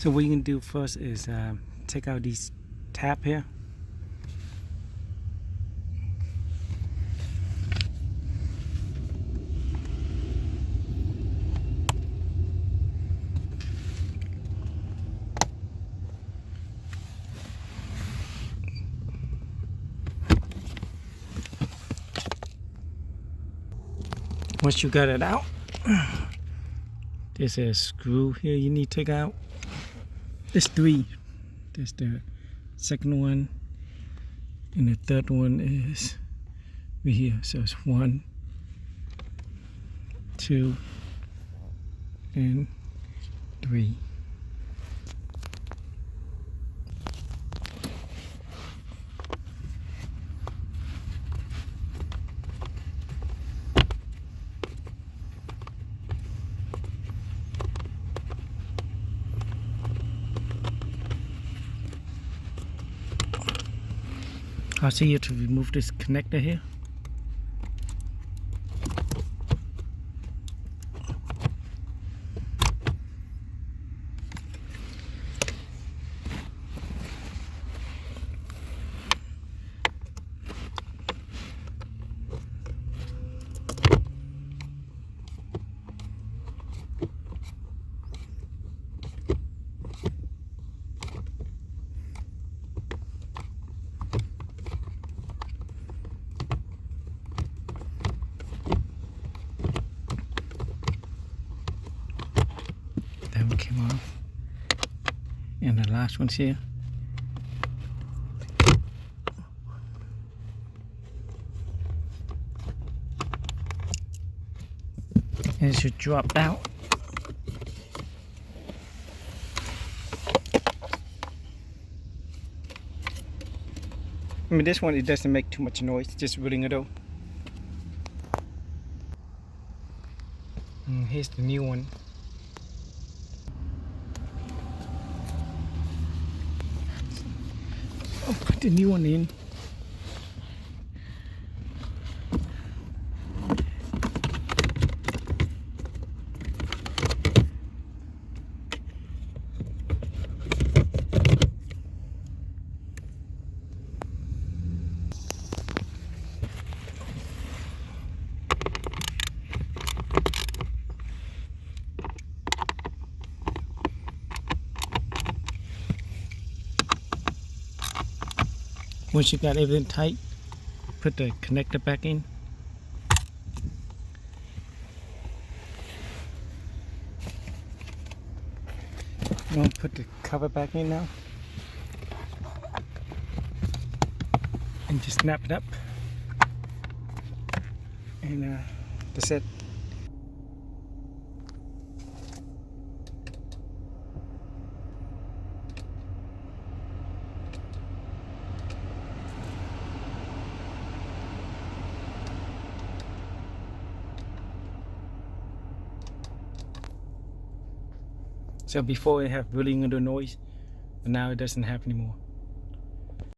So what you can do first is take out these tab here. Once you got it out, there's a screw here you need to take out. There's 3. There's the second one, and the third one is right here. So it's 1, 2, and 3. I'll see you to remove this connector here. That one came off, and the last one's here. And it should drop out. I mean, this one, it doesn't make too much noise, just ringing it out. And here's the new one. I'll put the new one in. Once you got everything tight, put the connector back in. I'm going to put the cover back in now. And just snap it up. And that's it. So before it had really good noise, but now it doesn't have anymore.